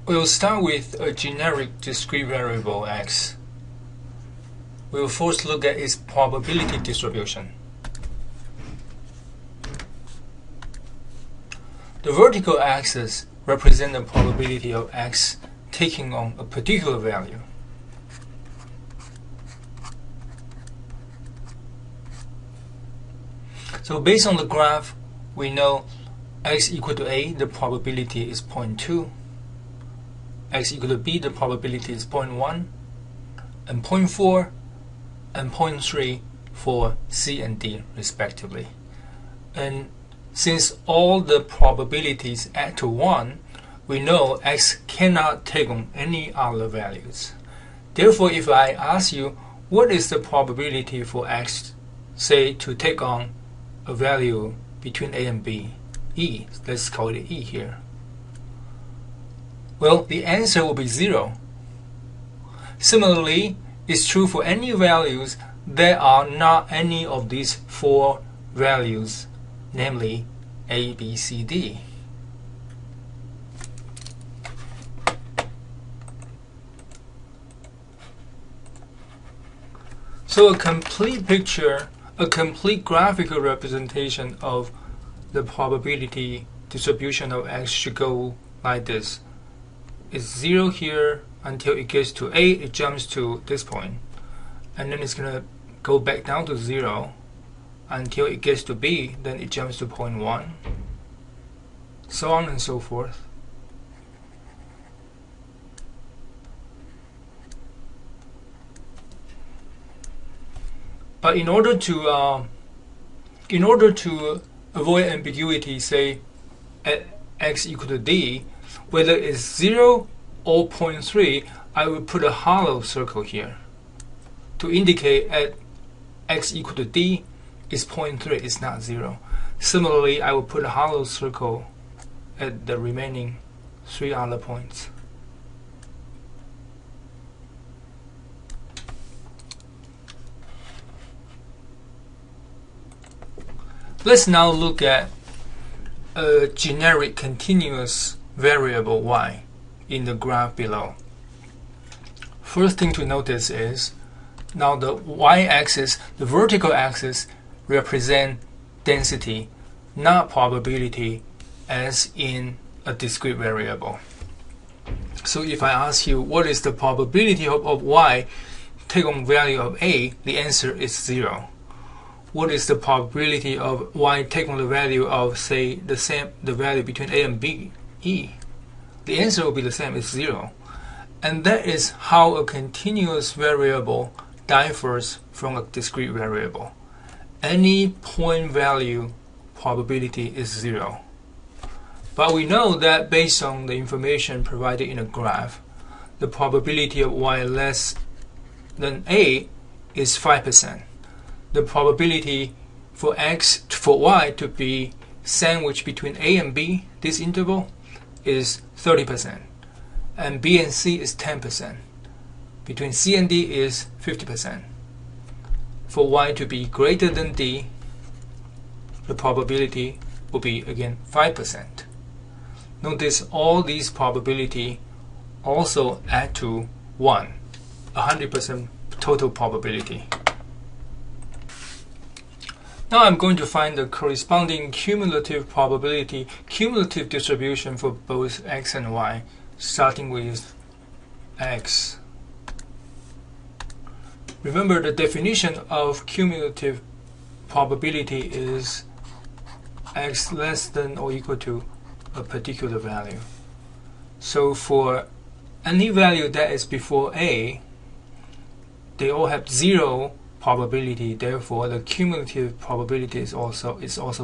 We'll start with a generic discrete variable x. We'll first look at its probability distribution. The vertical axis represents the probability of x taking on a particular value. So based on the graph, we know x equal to a, the probability is 0.2. X equal to b, the probability is 0.1, and 0.4 and 0.3 for C and D respectively. And since all the probabilities add to 1, we know x cannot take on any other values. Therefore, if I ask you what is the probability for x, say, to take on a value between a and b, e, let's call it e here. Well, the answer will be 0. Similarly, it's true for any values that are not any of these 4 values, namely a, b, c, d. So a complete picture, a complete graphical representation of the probability distribution of x should go like this. It's 0 here until it gets to a, it jumps to this point, and then it's going to go back down to 0 until it gets to b, then it jumps to 0.1, so on and so forth. But in order to avoid ambiguity, say at x equal to d, whether it's 0 or 0.3, I will put a hollow circle here to indicate at x equal to d is 0.3, it's not 0. Similarly, I will put a hollow circle at the remaining 3 other points. Let's now look at a generic continuous variable y in the graph below. First thing to notice is now the y-axis, the vertical axis, represent density, not probability, as in a discrete variable. So if I ask you what is the probability of y take on value of a, the answer is 0. What is the probability of y take on the value of, say, the value between a and b, e? The answer will be the same, it's 0. And that is how a continuous variable differs from a discrete variable. Any point value probability is 0. But we know that based on the information provided in a graph, the probability of y less than a is 5%. The probability for y to be sandwiched between a and b, this interval, is 30%, and b and c is 10%. Between c and d is 50%. For y to be greater than d, the probability will be again 5%. Notice all these probability also add to 1, 100% total probability. Now I'm going to find the corresponding cumulative probability, cumulative distribution for both x and y, starting with x. Remember, the definition of cumulative probability is x less than or equal to a particular value. So for any value that is before a, they all have 0 probability, therefore the cumulative probability is also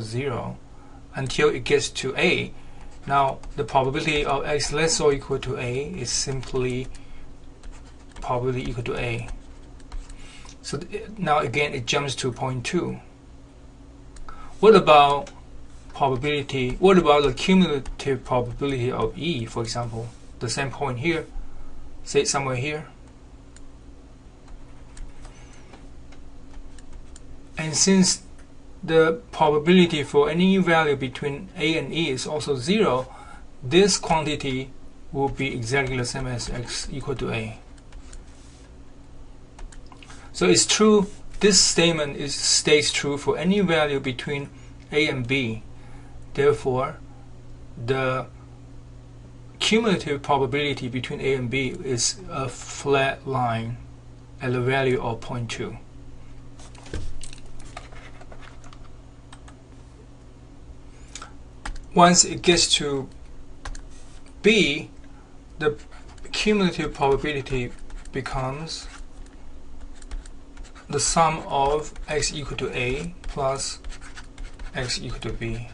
0 until it gets to a. Now the probability of x less or equal to a is simply probability equal to a. So now again it jumps to 0.2. What about probability? What about the cumulative probability of e, for example? The same point here, say somewhere here. And since the probability for any value between a and e is also 0, this quantity will be exactly the same as x equal to a. So it's true, this statement stays true for any value between a and b. Therefore, the cumulative probability between a and b is a flat line at a value of 0.2. Once it gets to b, the cumulative probability becomes the sum of x equal to a plus x equal to b.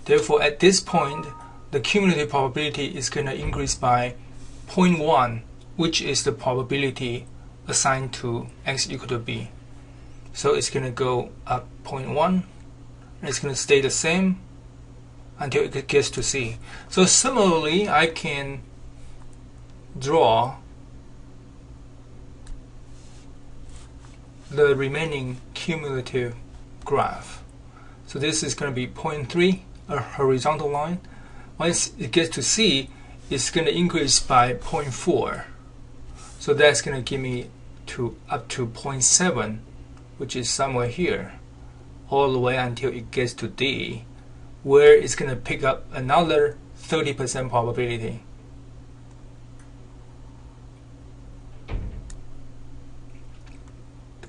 Therefore, at this point, the cumulative probability is going to increase by 0.1, which is the probability assigned to x equal to b. So it's going to go up 0.1, and it's going to stay the same until it gets to c. So similarly, I can draw the remaining cumulative graph. So this is going to be 0.3, a horizontal line. Once it gets to c, it's going to increase by 0.4. So that's going to give me up to 0.7, which is somewhere here, all the way until it gets to d, where it's going to pick up another 30% probability.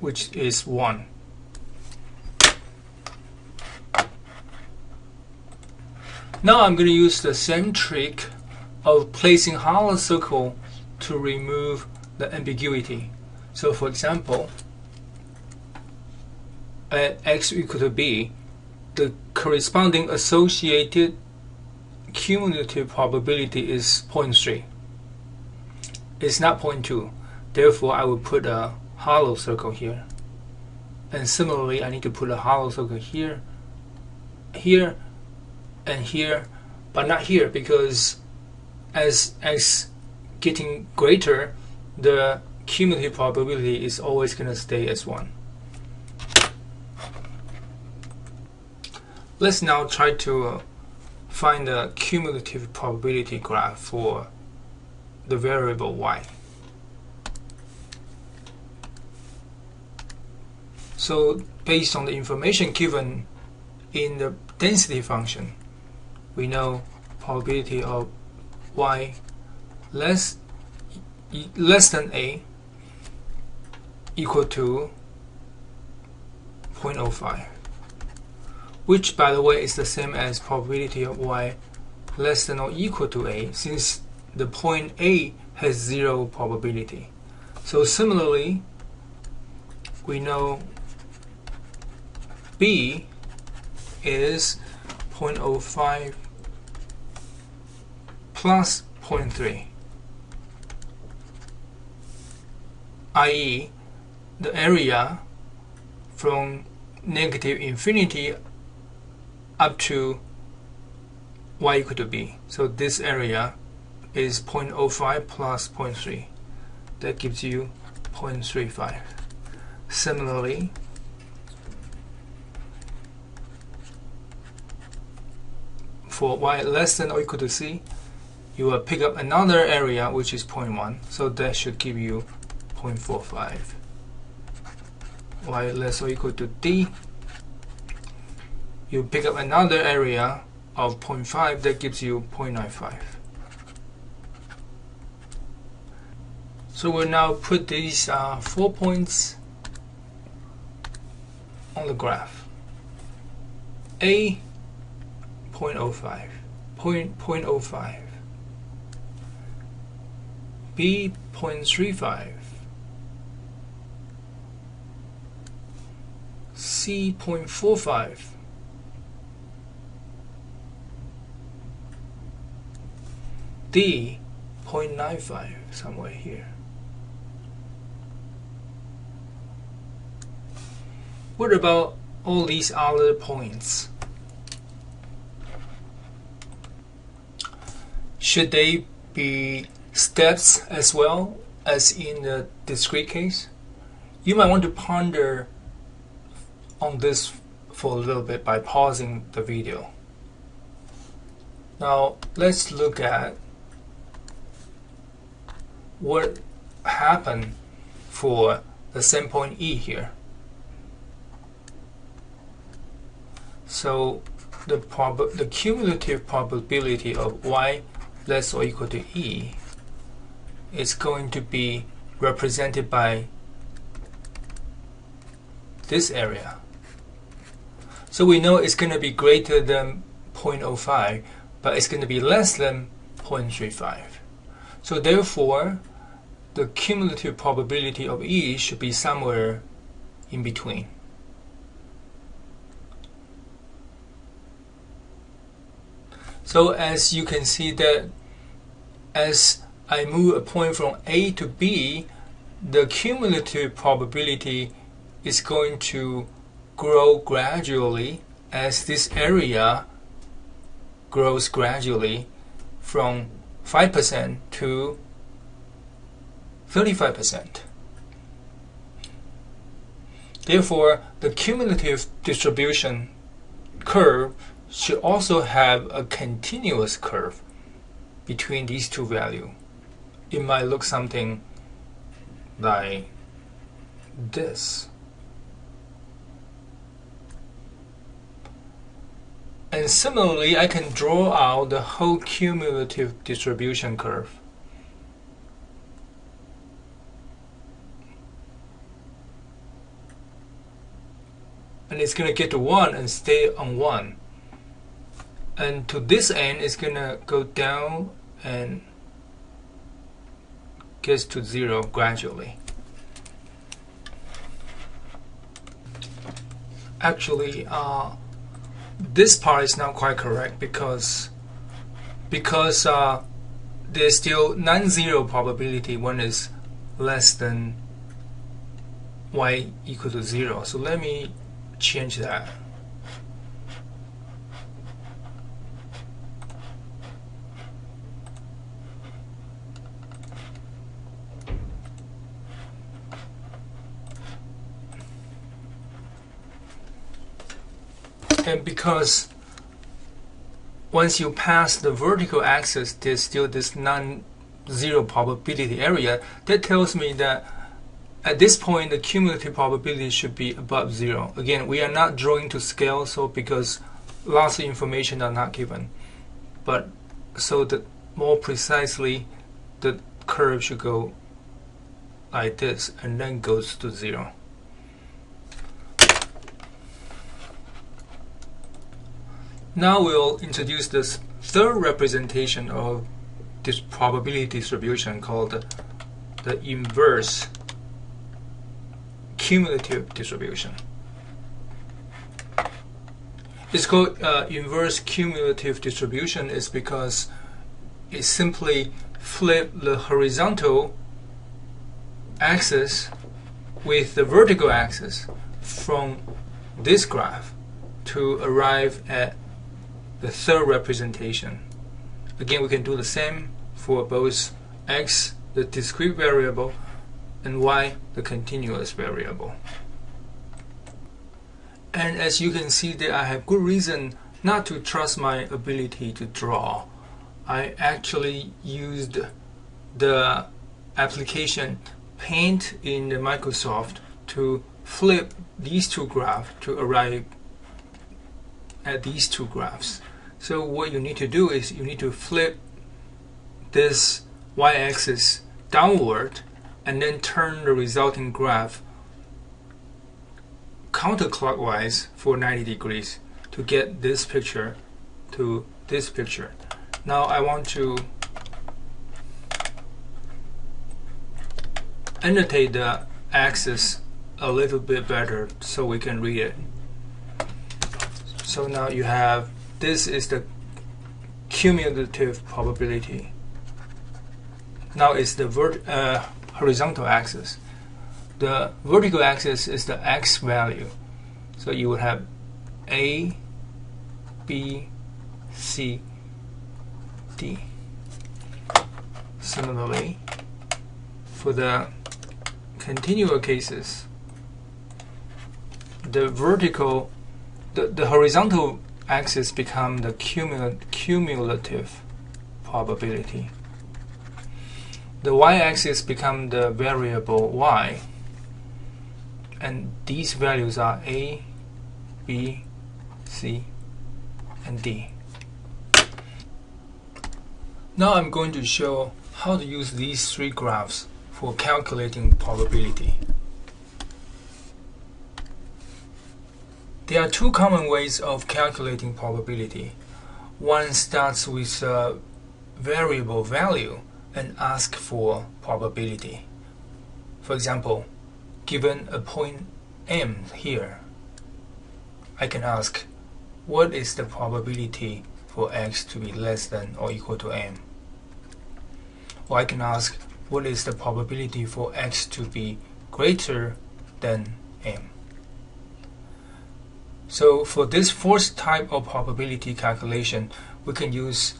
Which is 1. Now I'm going to use the same trick of placing hollow circle to remove the ambiguity. So for example, at x equal to b, the corresponding associated cumulative probability is 0.3. It's not 0.2. Therefore, I will put a hollow circle here. And similarly, I need to put a hollow circle here, here, and here, but not here, because as x getting greater, the cumulative probability is always going to stay as 1. Let's now try to find the cumulative probability graph for the variable y. So based on the information given in the density function, we know probability of y less than a equal to 0.05, which by the way is the same as probability of y less than or equal to a, since the point A has 0 probability. So similarly, we know b is 0.05 plus 0.3, i.e. the area from negative infinity up to y equal to b. So this area is 0.05 plus 0.3. That gives you 0.35. Similarly, for y less than or equal to c, you will pick up another area which is 0.1, so that should give you 0.45. Y less or equal to d, you pick up another area of 0.5, that gives you 0.95. So we'll now put these 4 points on the graph. A 0.05, 0.05, B 0.35, C 0.45, D 0.95, somewhere here. What about all these other points? Should they be steps as well as in the discrete case? You might want to ponder on this for a little bit by pausing the video. Now let's look at what happened for the same point E here. So the cumulative probability of y less or equal to E is going to be represented by this area. So we know it's going to be greater than 0.05, but it's going to be less than 0.35. So therefore, the cumulative probability of E should be somewhere in between. So as you can see that as I move a point from A to B, the cumulative probability is going to grow gradually as this area grows gradually from 5% to 35%. Therefore, the cumulative distribution curve should also have a continuous curve between these two values. It might look something like this. And similarly, I can draw out the whole cumulative distribution curve. And it's going to get to 1 and stay on 1. And to this end, it's going to go down and gets to 0 gradually. Actually, this part is not quite correct because there's still non-zero probability when it's less than y equal to 0. So let me change that. And because once you pass the vertical axis, there's still this non-zero probability area, that tells me that at this point the cumulative probability should be above 0. Again, we are not drawing to scale, so because lots of information are not given. But so that more precisely, the curve should go like this and then goes to 0. Now we'll introduce this third representation of this probability distribution called the inverse cumulative distribution. It's called inverse cumulative distribution is because it simply flips the horizontal axis with the vertical axis from this graph to arrive at the third representation. Again, we can do the same for both x, the discrete variable, and y, the continuous variable. And as you can see that I have good reason not to trust my ability to draw. I actually used the application Paint in the Microsoft to flip these two graphs to arrive at these two graphs. So what you need to do is you need to flip this y-axis downward and then turn the resulting graph counterclockwise for 90 degrees to get this picture to this picture. Now I want to annotate the axis a little bit better so we can read it. So now you have, this is the cumulative probability. Now it's the horizontal axis. The vertical axis is the x value. So you would have A, B, C, D. Similarly, for the continual cases, the horizontal axis become the cumulative probability. the y-axis becomes the variable y, and these values are a, b, c, and d. Now I'm going to show how to use these three graphs for calculating probability. There are two common ways of calculating probability. One starts with a variable value and asks for probability. For example, given a point M here, I can ask, what is the probability for x to be less than or equal to m? Or I can ask, what is the probability for x to be greater than m? So for this first type of probability calculation, we can use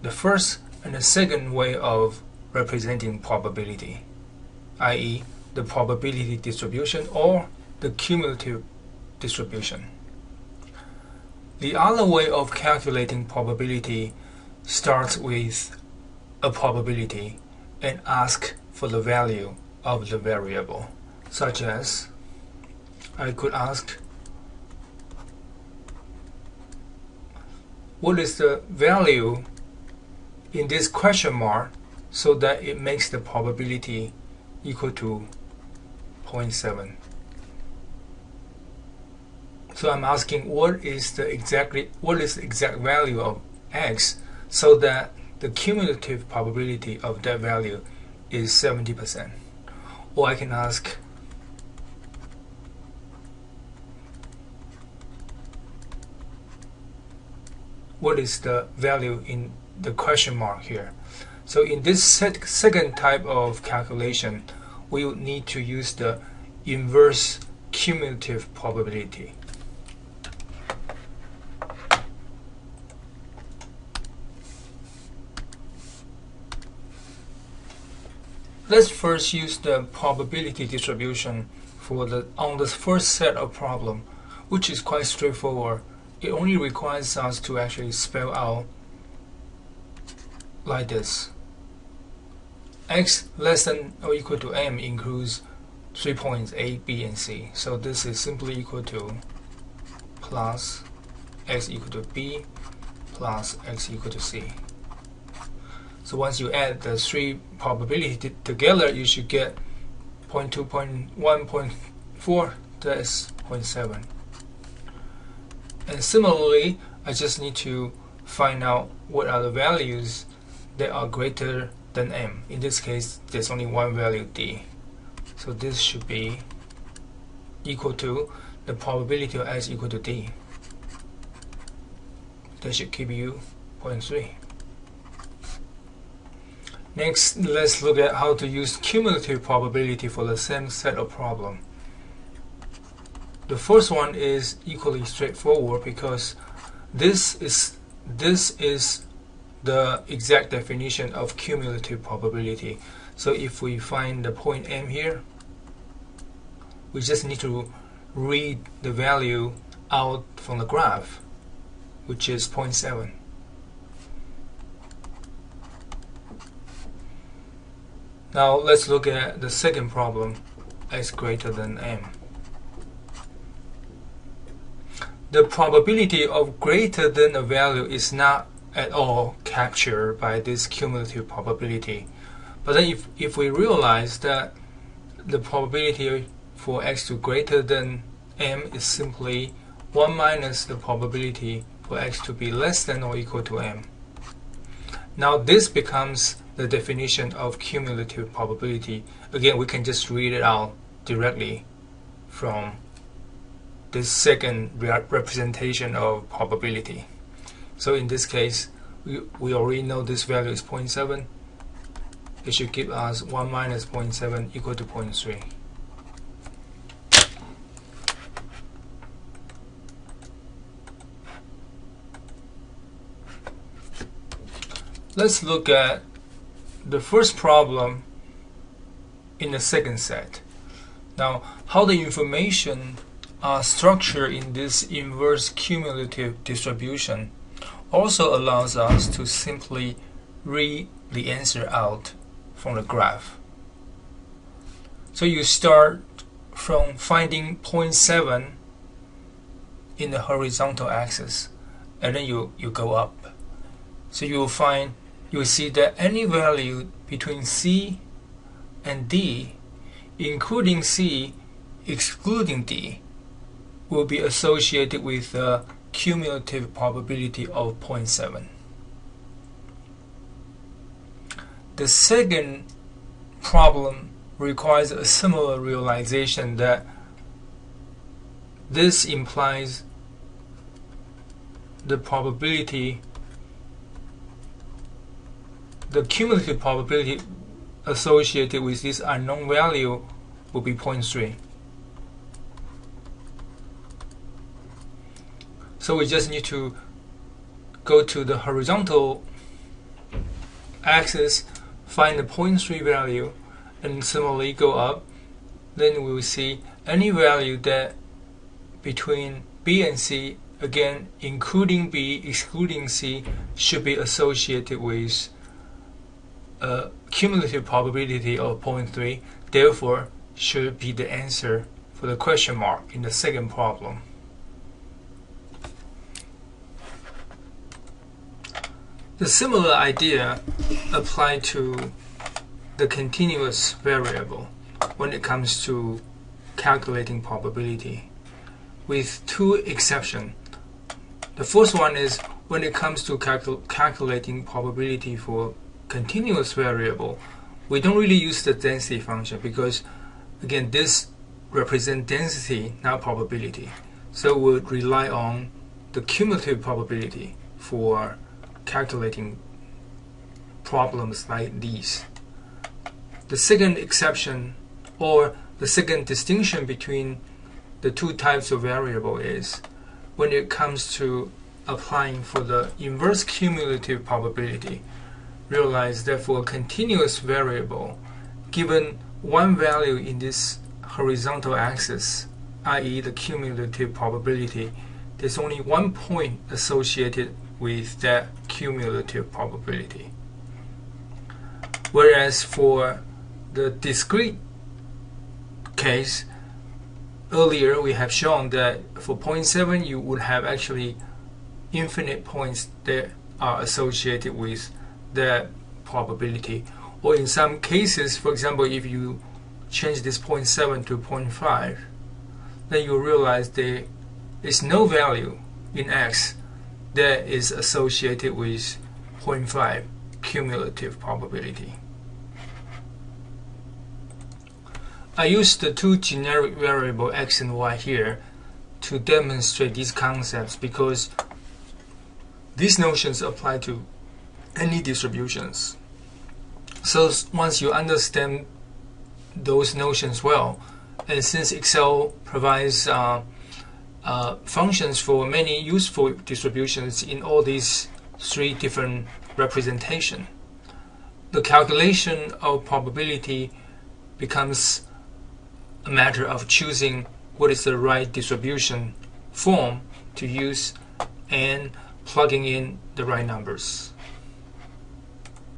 the first and the second way of representing probability, i.e. the probability distribution or the cumulative distribution. The other way of calculating probability starts with a probability and asks for the value of the variable, such as I could ask, what is the value in this question mark so that it makes the probability equal to 0.7. So I'm asking what is the exact value of x so that the cumulative probability of that value is 70%. Or I can ask, what is the value in the question mark here? So in this second type of calculation, we would need to use the inverse cumulative probability. Let's first use the probability distribution on the first set of problem, which is quite straightforward. It only requires us to actually spell out like this. X less than or equal to m includes 3 points A, B, and C. So this is simply equal to plus x equal to B plus x equal to C. So once you add the three probabilities together, you should get 0.2, 0.1, 0.4, that's 0.7. And similarly, I just need to find out what are the values that are greater than m. In this case, there's only one value, d. So this should be equal to the probability of x equal to d. That should give you 0.3. Next, let's look at how to use cumulative probability for the same set of problem. The first one is equally straightforward because this is the exact definition of cumulative probability. So if we find the point M here, we just need to read the value out from the graph, which is 0.7. Now let's look at the second problem, x greater than m. The probability of greater than a value is not at all captured by this cumulative probability. But then if we realize that the probability for x to greater than m is simply 1 minus the probability for x to be less than or equal to m. Now this becomes the definition of cumulative probability. Again, we can just read it out directly from this second representation of probability. So in this case, we already know this value is 0.7. It should give us 1 minus 0.7 equal to 0.3. Let's look at the first problem in the second set. Now, how the information are structured in this inverse cumulative distribution also allows us to simply read the answer out from the graph. So you start from finding 0.7 in the horizontal axis, and then you go up. So you will see that any value between C and D, including C, excluding D, will be associated with the cumulative probability of 0.7. The second problem requires a similar realization that this implies the probability, the cumulative probability associated with this unknown value will be 0.3. So we just need to go to the horizontal axis, find the 0.3 value, and similarly go up. Then we will see any value that between B and C, again including B, excluding C, should be associated with a cumulative probability of 0.3, therefore should be the answer for the question mark in the second problem. The similar idea applies to the continuous variable when it comes to calculating probability, with two exceptions. The first one is when it comes to calculating probability for continuous variable, we don't really use the density function because, again, this represents density, not probability. So we'll rely on the cumulative probability for calculating problems like these. The second exception, or the second distinction between the two types of variable, is when it comes to applying for the inverse cumulative probability. Realize that for a continuous variable, given one value in this horizontal axis, i.e. the cumulative probability, there's only one point associated with that cumulative probability. Whereas for the discrete case, earlier we have shown that for 0.7 you would have actually infinite points that are associated with that probability. Or in some cases, for example, if you change this 0.7 to 0.5, then you realize there is no value in X that is associated with 0.5 cumulative probability. I used the two generic variables X and Y here to demonstrate these concepts because these notions apply to any distributions. So once you understand those notions well, and since Excel provides functions for many useful distributions in all these three different representations, the calculation of probability becomes a matter of choosing what is the right distribution form to use and plugging in the right numbers.